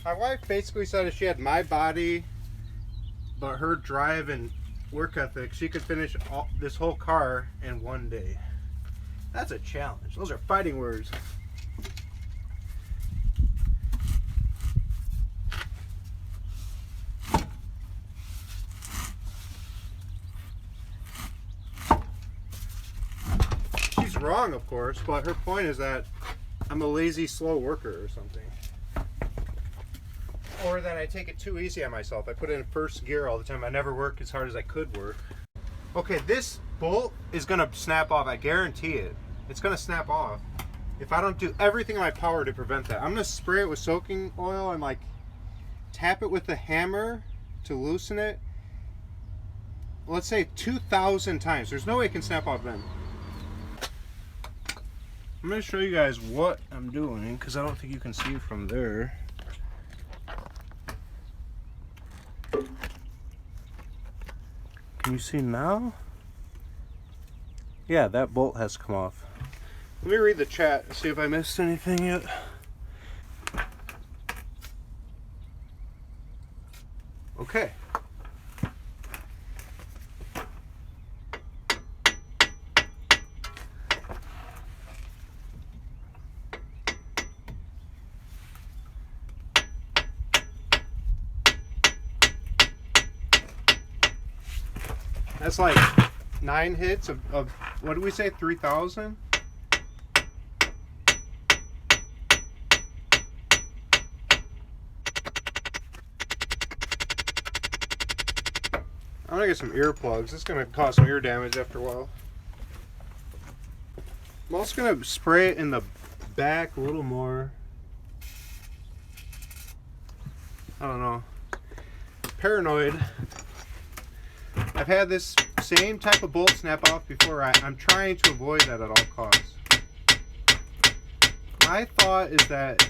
My wife basically said if she had my body, but her drive and work ethic, she could finish this whole car in one day. That's a challenge. Those are fighting words. She's wrong, of course, but her point is that I'm a lazy, slow worker or something. Or that I take it too easy on myself. I put it in first gear all the time. I never work as hard as I could work. Okay, this bolt is gonna snap off. I guarantee it. It's gonna snap off if I don't do everything in my power to prevent that. I'm gonna spray it with soaking oil and like tap it with the hammer to loosen it. Let's say 2,000 times. There's no way it can snap off then. I'm gonna show you guys what I'm doing because I don't think you can see from there. Can you see now? Yeah, that bolt has come off. Let me read the chat and see if I missed anything yet. Okay. That's like 9 hits of what did we say, 3,000? I'm gonna get some earplugs. This is gonna cause some ear damage after a while. I'm also gonna spray it in the back a little more. I don't know. Paranoid. I've had this same type of bolt snap off before. I'm trying to avoid that at all costs. My thought is that,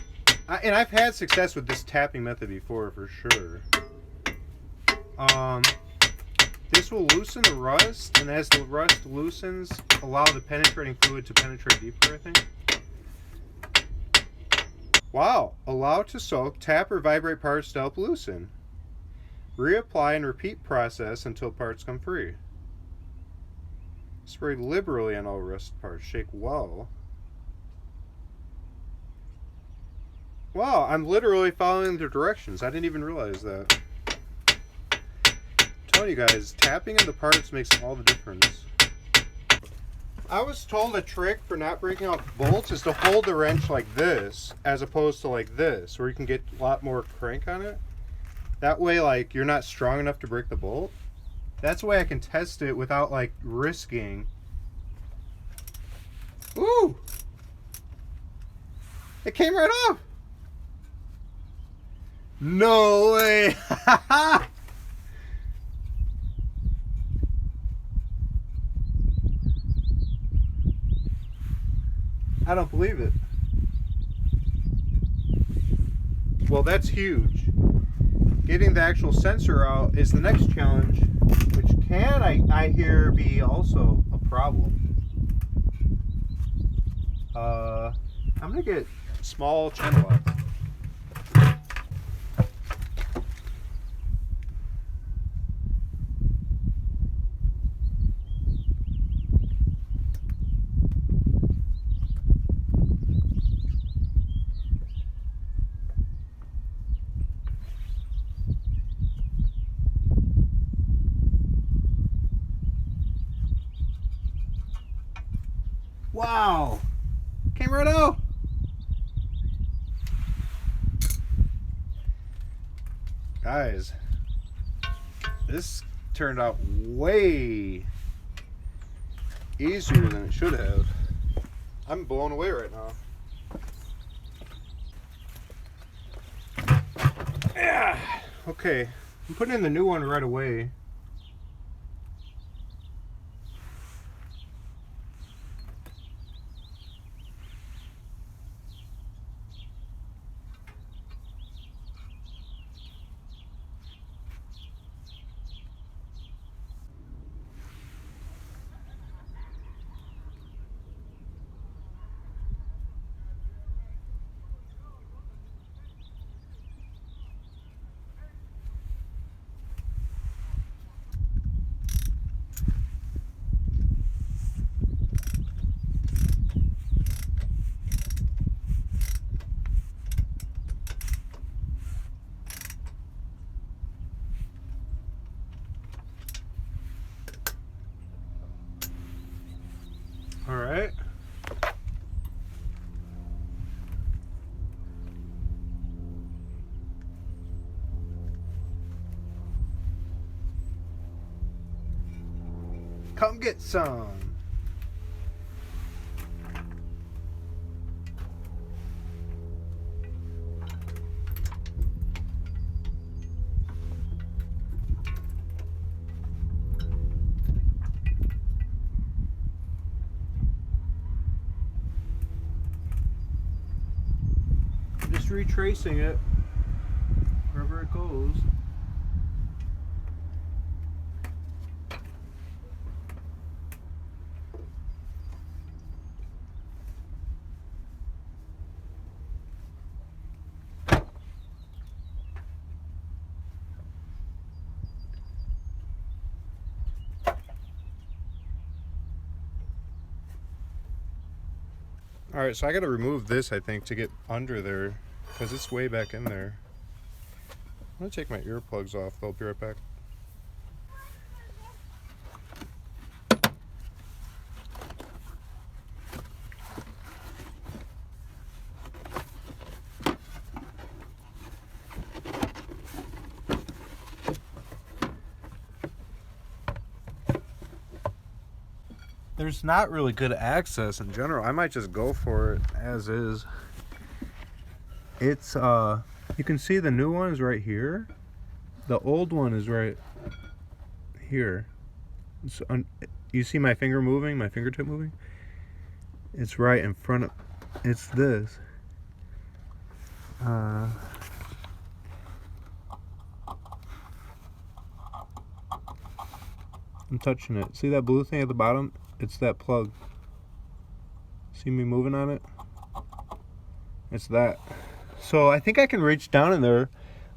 and I've had success with this tapping method before for sure. This will loosen the rust, and as the rust loosens, allow the penetrating fluid to penetrate deeper, I think. Wow. Allow to soak, tap or vibrate parts to help loosen. Reapply and repeat process until parts come free. Spray liberally on all rusted parts. Shake well. Wow, I'm literally following the directions. I didn't even realize that. I'm telling you guys, tapping in the parts makes all the difference. I was told a trick for not breaking out bolts is to hold the wrench like this, as opposed to like this, where you can get a lot more crank on it. That way, like, you're not strong enough to break the bolt. That's the way I can test it without, like, risking. Ooh! It came right off! No way! I don't believe it. Well, that's huge. Getting the actual sensor out is the next challenge, which can, I hear, be also a problem. I'm gonna get small channel lock. Wow! Came right out! Guys, this turned out way easier than it should have. I'm blown away right now. Yeah. Okay, I'm putting in the new one right away. Come get some. Just retracing it wherever it goes. Alright, so I gotta remove this, I think, to get under there, because it's way back in there. I'm gonna take my earplugs off, I'll be right back. There's not really good access in general. I might just go for it as is. It's you can see the new one is right here. The old one is right here. You see my finger moving, my fingertip moving? It's right in front of, it's this. I'm touching it. See that blue thing at the bottom? It's that plug. See me moving on it? It's that. So I think I can reach down in there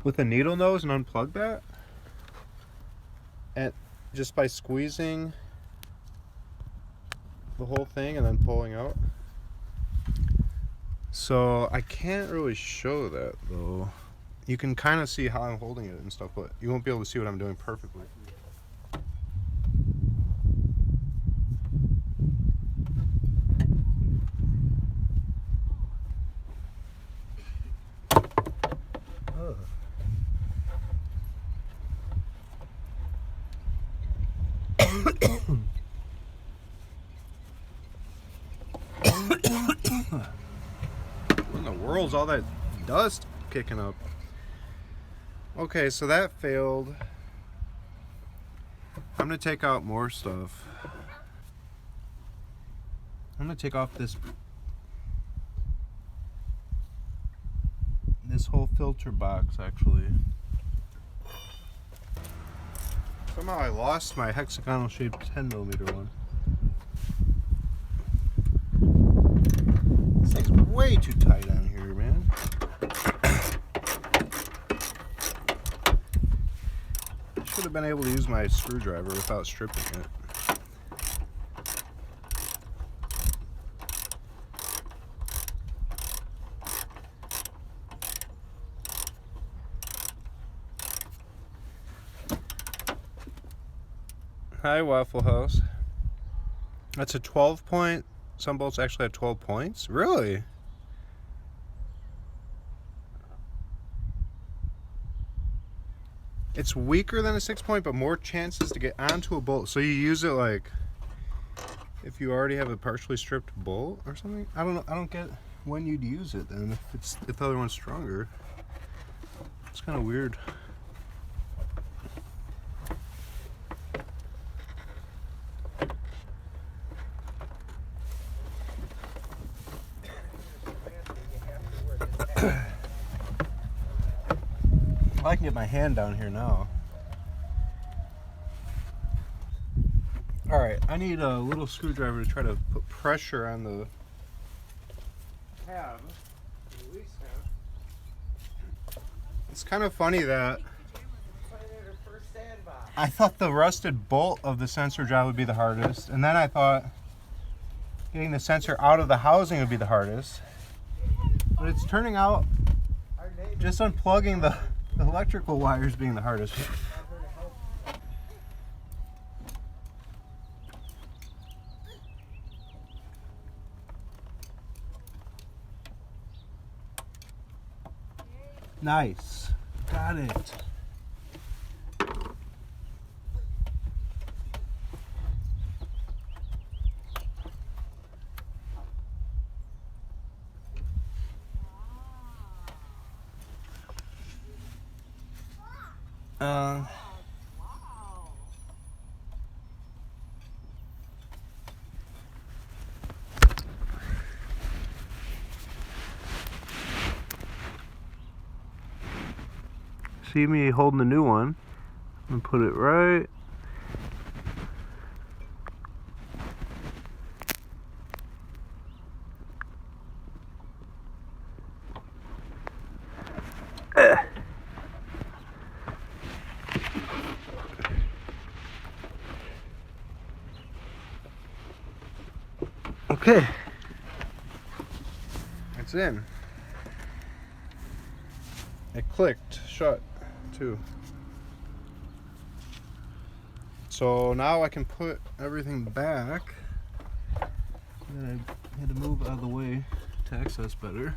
with a needle nose and unplug that. And just by squeezing the whole thing and then pulling out. So I can't really show that though. You can kind of see how I'm holding it and stuff, but you won't be able to see what I'm doing perfectly. What in the world's all that dust kicking up? Okay, so that failed. I'm gonna take out more stuff. I'm gonna take off this whole filter box actually. Somehow I lost my hexagonal shaped 10mm one. This thing's way too tight on here, man. I should have been able to use my screwdriver without stripping it. Hi, Waffle House. That's a 12 point. Some bolts actually have 12 points? Really? It's weaker than a 6 point, but more chances to get onto a bolt. So you use it like if you already have a partially stripped bolt or something? I don't know. I don't get when you'd use it then if the other one's stronger. It's kind of weird. I can get my hand down here now. Alright, I need a little screwdriver to try to put pressure on the tab. It's kind of funny that I thought the rusted bolt of the sensor job would be the hardest, and then I thought getting the sensor out of the housing would be the hardest. But it's turning out just unplugging the electrical wires being the hardest. Nice. Got it. See me holding the new one. I'm gonna put it right. Okay, it's in. It clicked shut too. So now I can put everything back. And then I had to move out of the way to access better.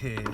Okay.